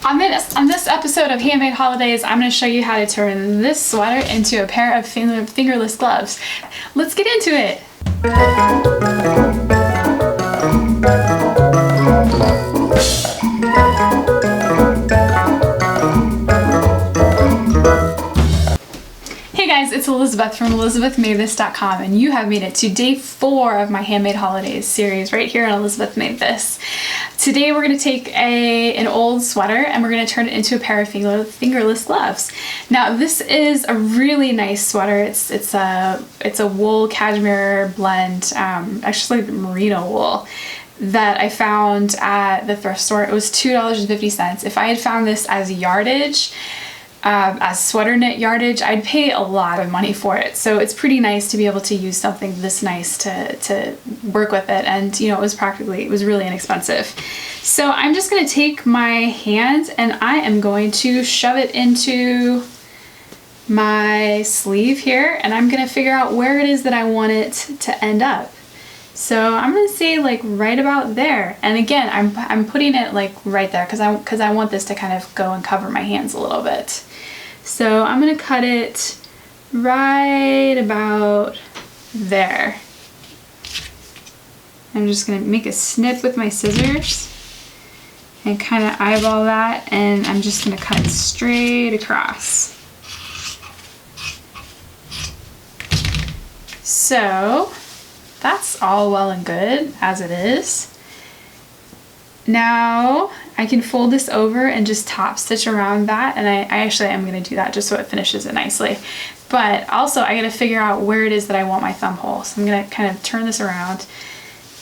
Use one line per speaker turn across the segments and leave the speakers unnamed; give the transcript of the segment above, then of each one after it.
On this episode of Handmade Holidays, I'm going to show you how to turn this sweater into a pair of fingerless gloves. Let's get into it! Hey guys, it's Elizabeth from ElizabethMadeThis.com, and you have made it to day 4 of my Handmade Holidays series right here on Elizabeth Made This. Today we're going to take an old sweater and we're going to turn it into a pair of fingerless gloves. Now this is a really nice sweater. It's a wool cashmere blend, actually like merino wool, that I found at the thrift store. It was $2.50. If I had found this as yardage, as sweater knit yardage, I'd pay a lot of money for it. So it's pretty nice to be able to use something this nice to work with it. And you know, it was really inexpensive. So I'm just gonna take my hand and I am going to shove it into my sleeve here, and I'm gonna figure out where it is that I want it to end up. So I'm gonna say like right about there. And again, I'm putting it like right there because I want this to kind of go and cover my hands a little bit. So I'm gonna cut it right about there. I'm just gonna make a snip with my scissors and kind of eyeball that, and I'm just gonna cut straight across. So that's all well and good as it is. Now I can fold this over and just top stitch around that, and I actually am going to do that just so it finishes it nicely. But also I got to figure out where it is that I want my thumb hole. So I'm going to kind of turn this around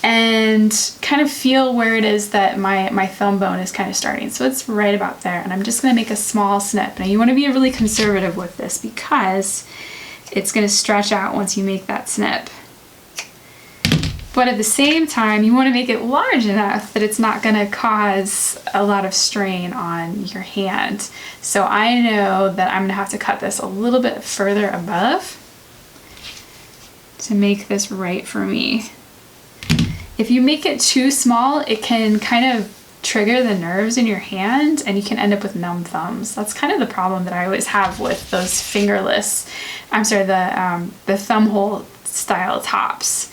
and kind of feel where it is that my thumb bone is kind of starting. So it's right about there, and I'm just going to make a small snip. Now you want to be really conservative with this because it's going to stretch out once you make that snip. But at the same time, you want to make it large enough that it's not going to cause a lot of strain on your hand. So I know that I'm going to have to cut this a little bit further above to make this right for me. If you make it too small, it can kind of trigger the nerves in your hand and you can end up with numb thumbs. That's kind of the problem that I always have with those fingerless, the thumb hole style tops.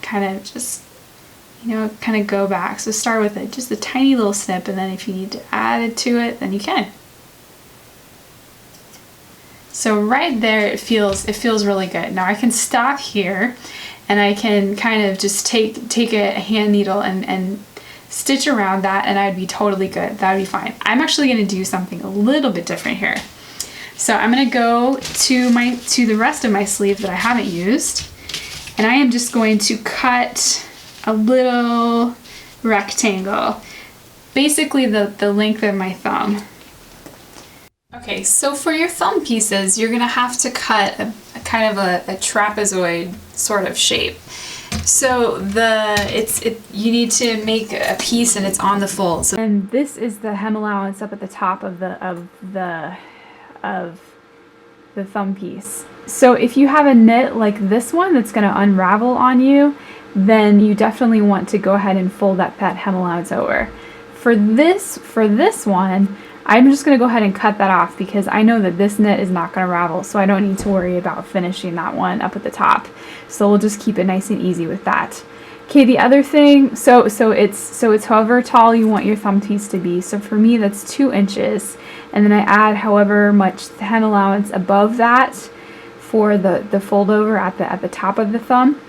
Kind of just, you know, kind of go back. So start with just a tiny little snip, and then if you need to add it to it, then you can. So right there, it feels really good. Now I can stop here and I can kind of just take a hand needle and stitch around that, and I'd be totally good. That would be fine. I'm actually going to do something a little bit different here. So I'm going to go to the rest of my sleeve that I haven't used. And I am just going to cut a little rectangle, basically the length of my thumb. Okay, so for your thumb pieces, you're gonna have to cut a kind of a trapezoid sort of shape. So you need to make a piece and it's on the fold. So, and this is the hem allowance up at the top of the thumb piece. So if you have a knit like this one that's going to unravel on you, then you definitely want to go ahead and fold that hem allowance over. For this one, I'm just going to go ahead and cut that off because I know that this knit is not going to ravel, so I don't need to worry about finishing that one up at the top. So we'll just keep it nice and easy with that. Okay, the other thing, so it's however tall you want your thumb piece to be. So for me, that's 2 inches. And then I add however much hem allowance above that for the fold over at the top of the thumb.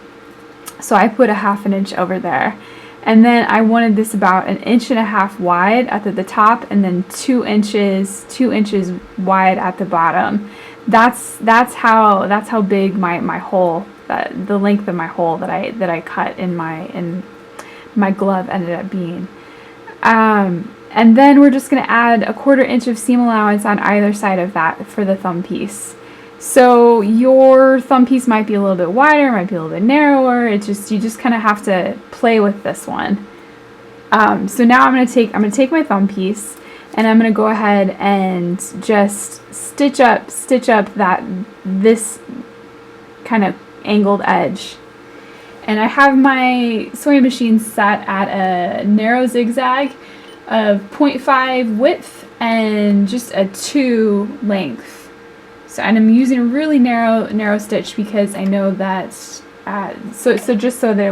So I put a 1/2 inch over there. And then I wanted this about 1.5 inches wide at the top, and then 2 inches wide at the bottom. That's how big my hole, the length of my hole that I cut in my glove ended up being. And then we're just going to add 1/4 inch of seam allowance on either side of that for the thumb piece. So your thumb piece might be a little bit wider, might be a little bit narrower. You just kind of have to play with this one. So now I'm going to take my thumb piece, and I'm going to go ahead and just stitch up this kind of angled edge. And I have my sewing machine set at a narrow zigzag, of 0.5 width and just a 2 length. So, and I'm using a really narrow stitch because I know that so just so that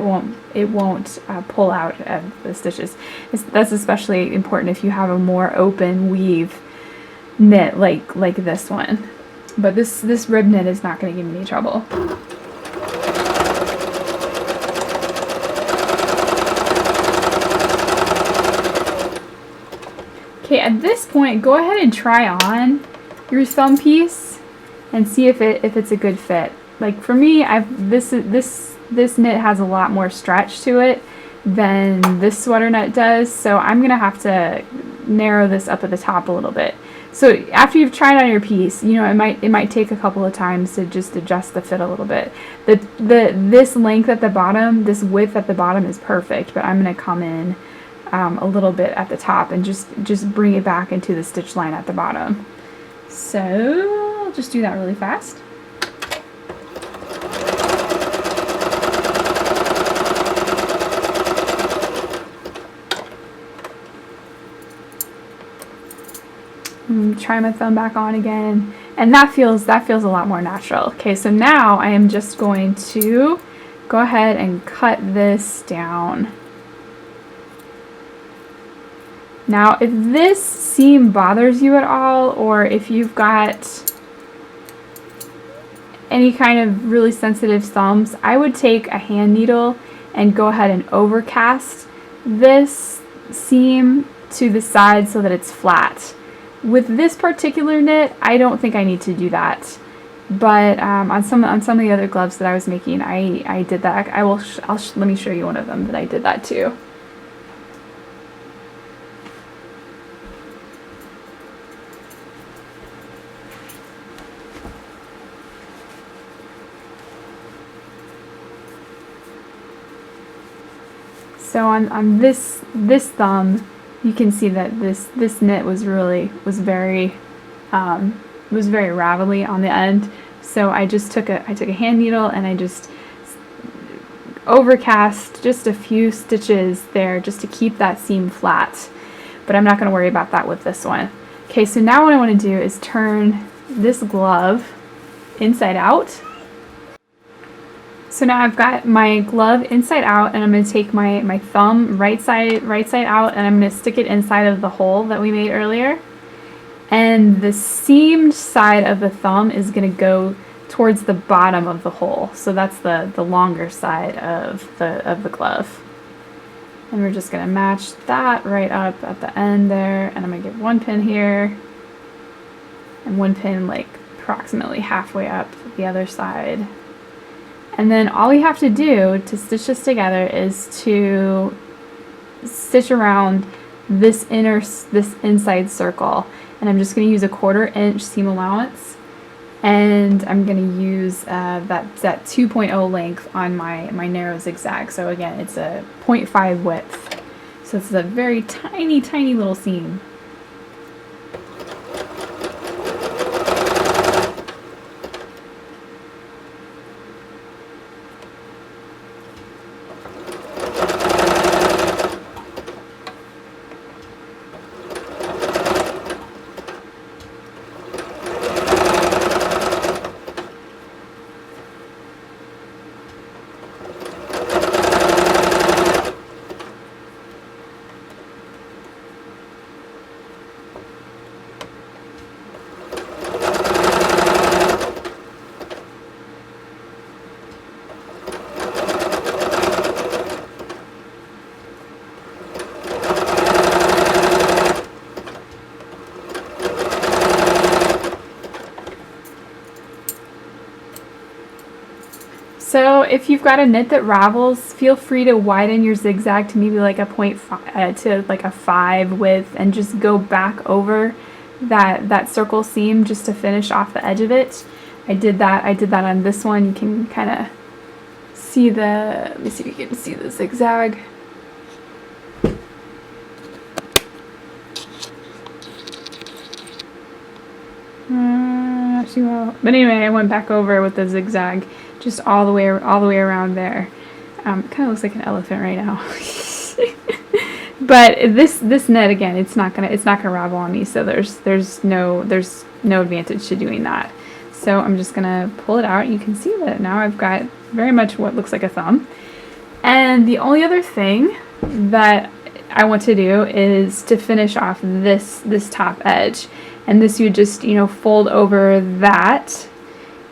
it won't pull out of the stitches. That's especially important if you have a more open weave knit like this one. But this rib knit is not going to give me any trouble. Okay, at this point, go ahead and try on your thumb piece and see if it's a good fit. Like for me, this knit has a lot more stretch to it than this sweater knit does, so I'm gonna have to narrow this up at the top a little bit. So after you've tried on your piece, you know, it might take a couple of times to just adjust the fit a little bit. This length at the bottom, this width at the bottom is perfect, but I'm gonna come in a little bit at the top and just bring it back into the stitch line at the bottom. So I'll just do that really fast. Try my thumb back on again, and that feels a lot more natural. Okay, so now I am just going to go ahead and cut this down. Now, if this seam bothers you at all, or if you've got any kind of really sensitive thumbs, I would take a hand needle and go ahead and overcast this seam to the side so that it's flat. With this particular knit, I don't think I need to do that, but on some of the other gloves that I was making, I did that. Let me show you one of them that I did that too. So on this thumb, you can see that this knit was very ravelly on the end. So I took a hand needle and I just overcast just a few stitches there just to keep that seam flat. But I'm not going to worry about that with this one. Okay, so now what I want to do is turn this glove inside out. So now I've got my glove inside out, and I'm going to take my thumb right side out, and I'm going to stick it inside of the hole that we made earlier. And the seamed side of the thumb is going to go towards the bottom of the hole. So that's the longer side of the glove. And we're just going to match that right up at the end there, and I'm going to give one pin here and one pin like approximately halfway up the other side. And then all we have to do to stitch this together is to stitch around this inside circle. And I'm just going to use a 1/4 inch seam allowance, and I'm going to use that 2.0 length on my narrow zigzag. So again, it's a 0.5 width. So it's a very tiny little seam. So if you've got a knit that ravels, feel free to widen your zigzag to maybe like a 0.5 to like a 5 width, and just go back over that circle seam just to finish off the edge of it. I did that on this one. You can kind of see let me see if you can see the zigzag. Not too well. But anyway, I went back over with the zigzag just all the way around there. Kind of looks like an elephant right now. But this knit, again, it's not gonna ravel on me, so there's no advantage to doing that. So I'm just gonna pull it out. You can see that now I've got very much what looks like a thumb. And the only other thing that I want to do is to finish off this top edge. And this you just, you know, fold over that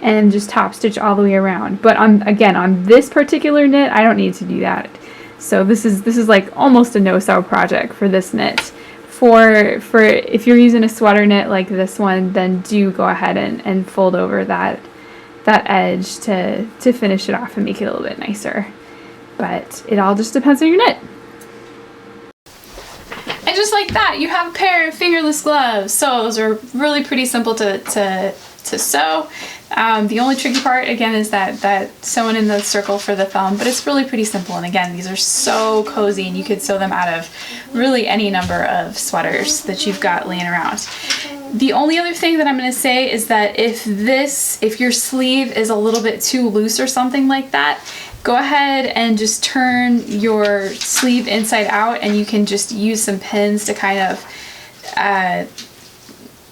and just top stitch all the way around. But on this particular knit, I don't need to do that. So this is like almost a no-sew project for this knit. For if you're using a sweater knit like this one, then do go ahead and fold over that edge to finish it off and make it a little bit nicer. But it all just depends on your knit. And just like that, you have a pair of fingerless gloves. So those are really pretty simple to sew. The only tricky part, again, is that sewing in the circle for the thumb, but it's really pretty simple. And again, these are so cozy, and you could sew them out of really any number of sweaters that you've got laying around. The only other thing that I'm going to say is that if your sleeve is a little bit too loose or something like that, go ahead and just turn your sleeve inside out, and you can just use some pins to kind of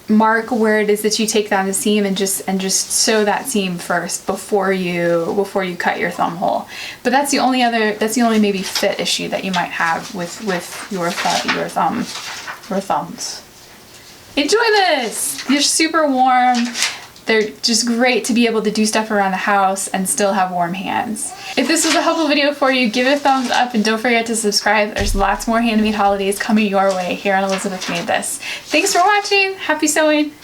mark where it is that you take down the seam, and just sew that seam first before you cut your thumb hole. But that's the only maybe fit issue that you might have with your thumbs. Enjoy this! They're super warm. They're just great to be able to do stuff around the house and still have warm hands. If this was a helpful video for you, give it a thumbs up and don't forget to subscribe. There's lots more handmade holidays coming your way here on Elizabeth Made This. Thanks for watching. Happy sewing.